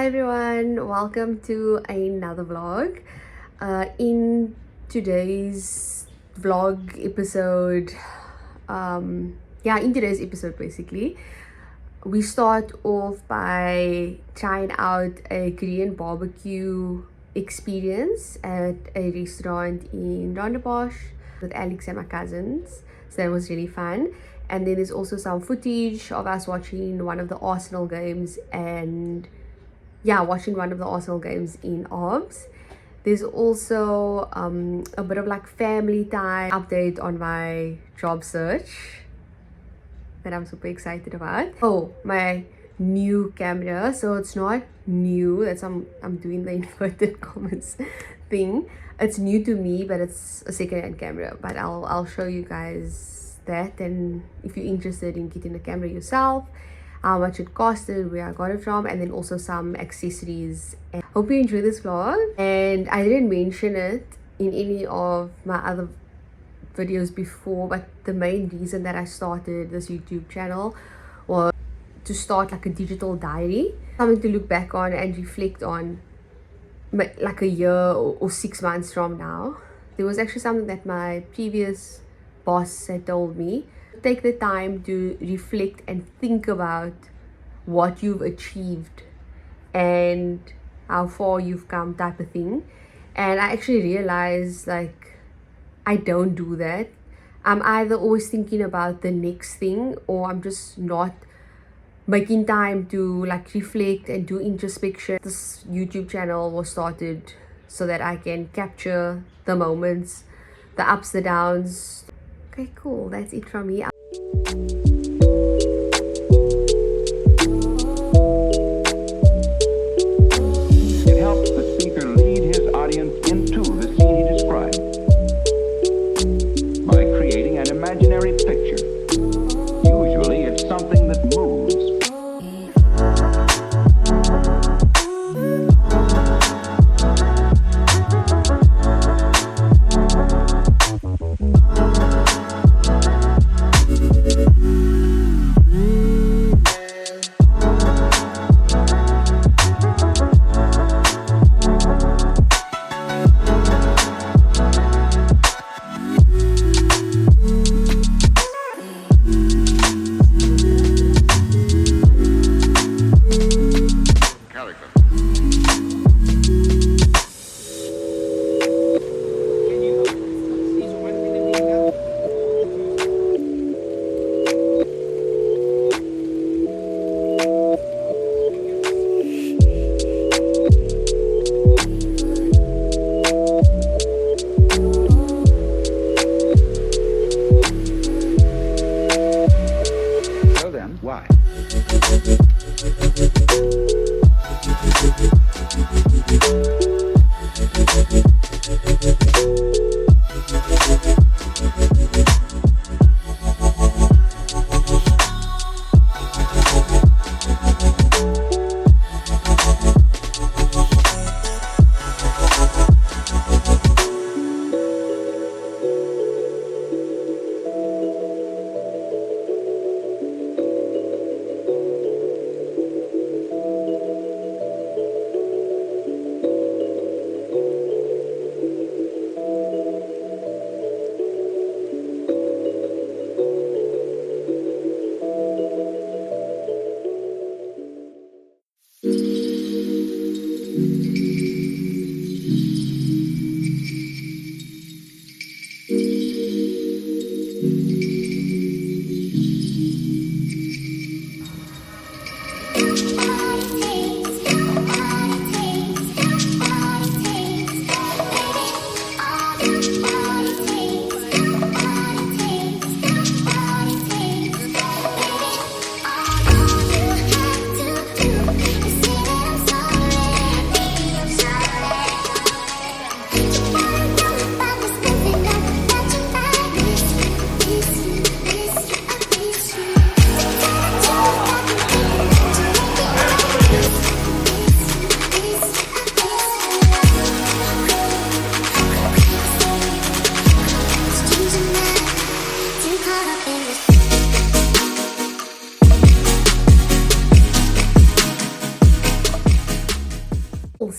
Hi everyone, welcome to another vlog. In today's vlog episode, in today's episode basically, we start off by trying out a Korean barbecue experience at a restaurant in Rondebosch with Alex and my cousins. So that was really fun. And then there's also some footage of us watching one of the Arsenal games in Arbs. There's also a bit of like family time update on my job search that I'm super excited about. Oh, my new camera. So it's not new, that's I'm doing the inverted commas thing. It's new to me, but it's a second-hand camera. But I'll show you guys that, and if you're interested in getting a camera yourself, how much it costed, where I got it from, and then also some accessories. And hope you enjoy this vlog. And I didn't mention it in any of my other videos before, but the main reason that I started this YouTube channel was to start like a digital diary, something to look back on and reflect on like a year or 6 months from now. There was actually something that my previous boss had told me: take the time to reflect and think about what you've achieved and how far you've come, type of thing. And I actually realized like I don't do that. I'm either always thinking about the next thing, or I'm just not making time to like reflect and do introspection. This YouTube channel was started so that I can capture the moments, the ups, the downs. Okay, cool. That's it from me. It helps the speaker lead his audience into the scene he described by creating an imaginary picture. Usually it's something that moves.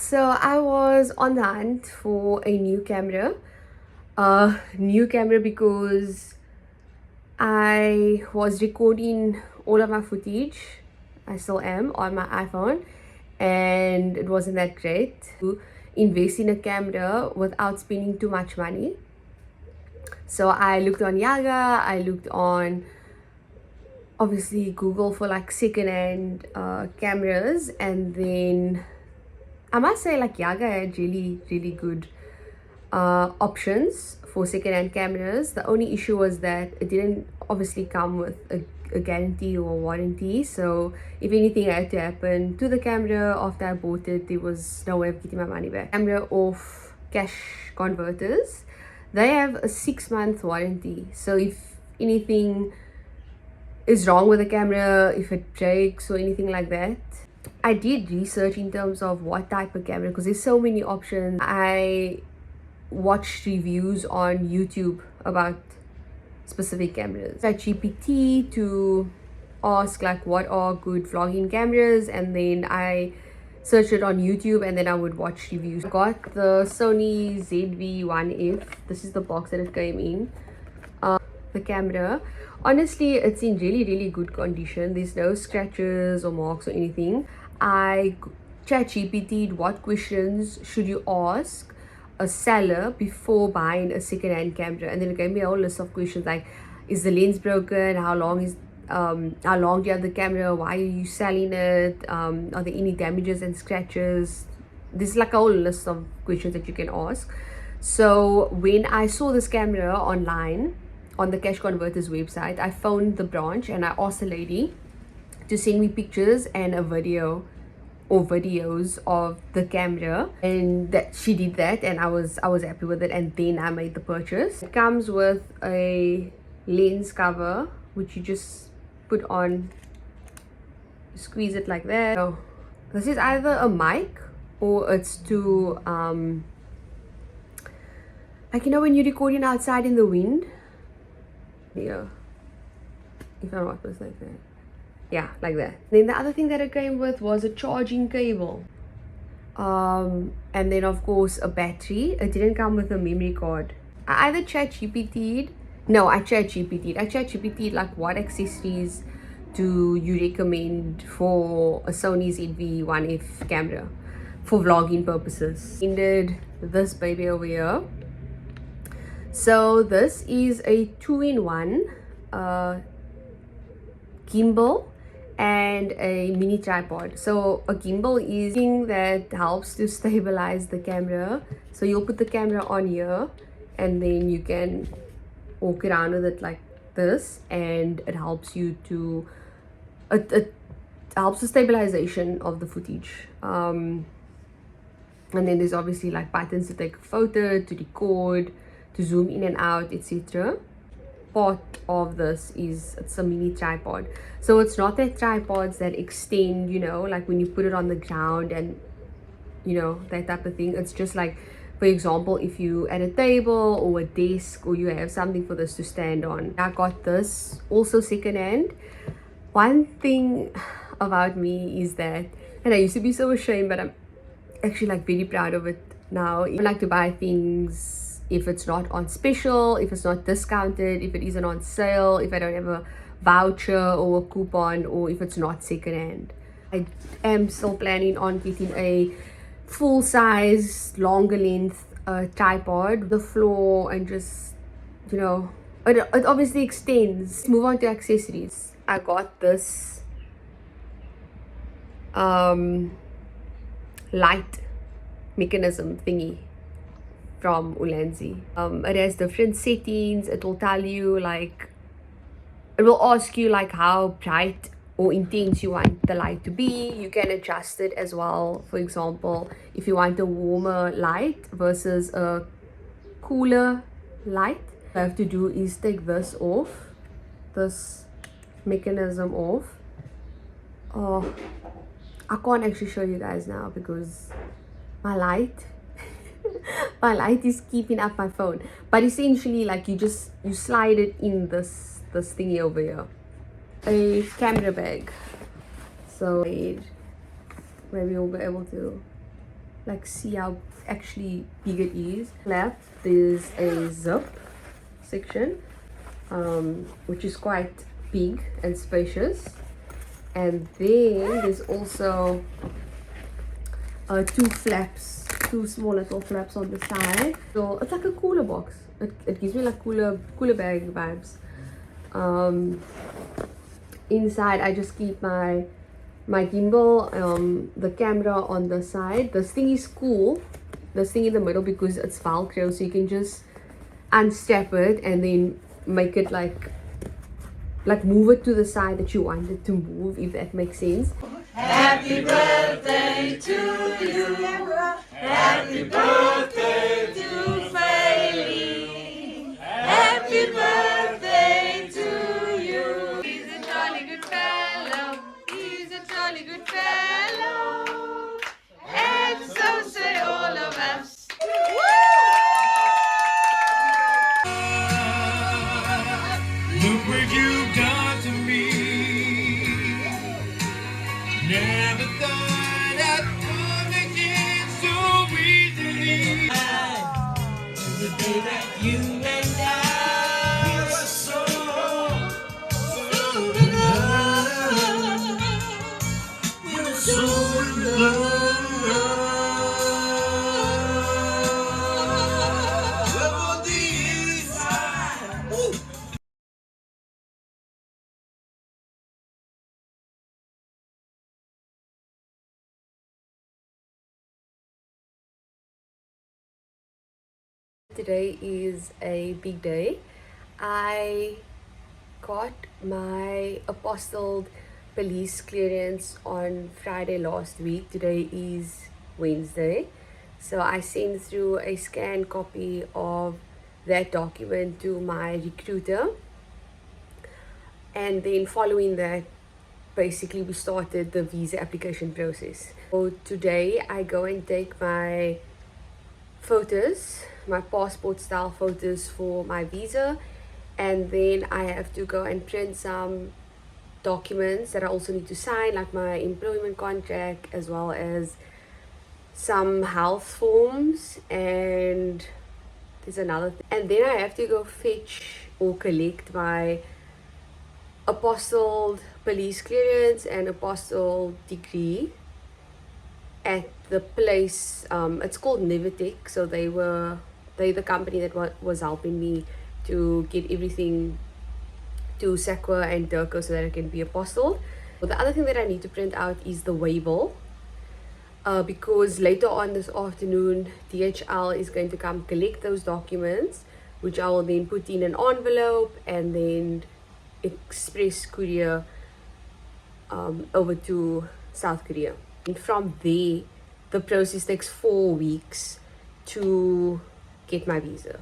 So I was on the hunt for a new camera. Because I was recording all of my footage, I still am, on my iPhone, and it wasn't that great to invest in a camera without spending too much money. So I looked on Yaga, I looked on obviously Google for like second-hand cameras, and then I must say like Yaga had really good options for second-hand cameras. The only issue was that it didn't obviously come with a guarantee or a warranty, so if anything had to happen to the camera after I bought it, there was no way of getting my money back. Camera off Cash Converters, they have a 6-month warranty, so if anything is wrong with the camera, if it breaks or anything like that. I did research in terms of what type of camera, because there's so many options. I watched reviews on YouTube about specific cameras. I GPT to ask like what are good vlogging cameras, and then I searched it on YouTube, and then I would watch reviews. I got the Sony ZV-1F. This is the box that it came in. The camera, honestly, it's in really good condition. There's no scratches or marks or anything. I ChatGPT'd what questions should you ask a seller before buying a second-hand camera, and then it gave me a whole list of questions like, is the lens broken, how long do you have the camera, why are you selling it, are there any damages and scratches. There's like a whole list of questions that you can ask. So when I saw this camera online on the Cash Converters website, I phoned the branch and I asked the lady to send me pictures and a video or videos of the camera, and that she did that, and I was happy with it, and then I made the purchase. It comes with a lens cover which you just put on, squeeze it like that. So this is either a mic or it's to like, you know, when you're recording outside in the wind. Yeah, if I'm not mistaken, yeah, like that. Then the other thing that it came with was a charging cable, and then of course a battery. It didn't come with a memory card. I either ChatGPT'd like what accessories do you recommend for a Sony ZV-1F camera for vlogging purposes. Ended this baby over here. So this is a 2-in-1 gimbal and a mini tripod. So a gimbal is something that helps to stabilize the camera. So you'll put the camera on here, and then you can walk around with it like this, and it helps you to it helps the stabilization of the footage. And then there's obviously like buttons to take a photo, to record, to zoom in and out, etc. Part of this is it's a mini tripod, so it's not that tripods that extend, you know, like when you put it on the ground and, you know, that type of thing. It's just like, for example, if you at a table or a desk, or you have something for this to stand on. I got this also secondhand. One thing about me is that, and I used to be so ashamed, but I'm actually like very proud of it now. I like to buy things if it's not on special, if it's not discounted, if it isn't on sale, if I don't have a voucher or a coupon, or if it's not secondhand. I am still planning on getting a full-size, longer length tripod, the floor, and just, you know, it obviously extends. Let's move on to accessories. I got this light mechanism thingy from Ulanzi. It has different settings. It will tell you like, it will ask you like how bright or intense you want the light to be. You can adjust it as well. For example, if you want a warmer light versus a cooler light, what I have to do is take this off, this mechanism off. Oh, I can't actually show you guys now because my light is keeping up my phone. But essentially, like, you slide it in this thingy over here, a camera bag. So maybe you'll be able to, like see how actually big it is. Left there's a zip section, which is quite big and spacious, and then there's also two small little flaps on the side. So it's like a cooler box. It gives me like cooler bag vibes. Inside I just keep my gimbal, the camera on the side. This thing is cool, this thing in the middle, because it's velcro, so you can just unstrap it and then make it like move it to the side that you want it to move, if that makes sense. Happy birthday to you. Happy birthday to Faye. Happy birthday to you. He's a jolly good fellow. He's a jolly good fellow. And so say all of us. Look what you've done to me. Never thought I'd come again so easily. The day that you and I were so in love. We were so in love. These Today is a big day. I got my apostilled police clearance on Friday last week. Today is Wednesday. So I sent through a scanned copy of that document to my recruiter. And then following that, basically we started the visa application process. So today I go and take my photos, my passport style photos for my visa, and then I have to go and print some documents that I also need to sign, like my employment contract, as well as some health forms, and there's another thing. And then I have to go fetch or collect my apostilled police clearance and apostilled degree at the place. It's called Nivetech. So they're the company that was helping me to get everything to Sakwa and Turco so that it can be apostilled. But the other thing that I need to print out is the waiver, because later on this afternoon DHL is going to come collect those documents, which I will then put in an envelope and then express courier over to South Korea. And from there, the process takes 4 weeks to get my visa.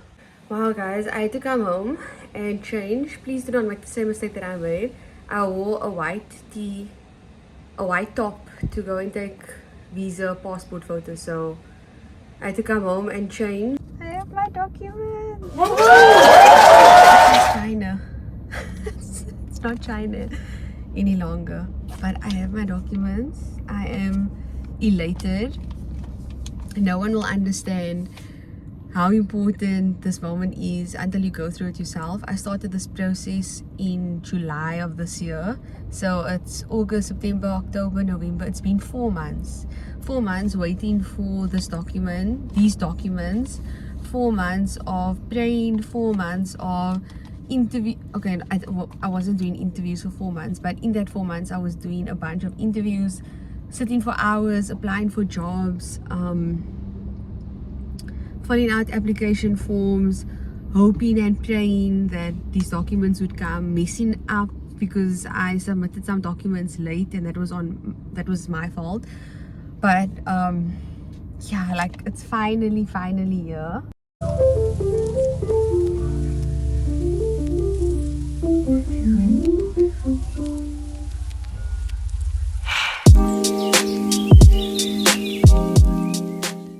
Wow guys, I had to come home and change. Please do not make the same mistake that I made. I wore a white top to go and take visa passport photos. So I had to come home and change. I have my documents. It's China. It's not China any longer, but I have my documents. I am elated. No one will understand how important this moment is until you go through it yourself. I started this process in July of this year, so it's August, September, October, November. It's been 4 months. 4 months waiting for these documents, 4 months of praying, 4 months of interview. Okay, I wasn't doing interviews for 4 months, but in that 4 months I was doing a bunch of interviews, sitting for hours, applying for jobs, filling out application forms, hoping and praying that these documents would come, messing up because I submitted some documents late, and that was my fault. But yeah, like it's finally here.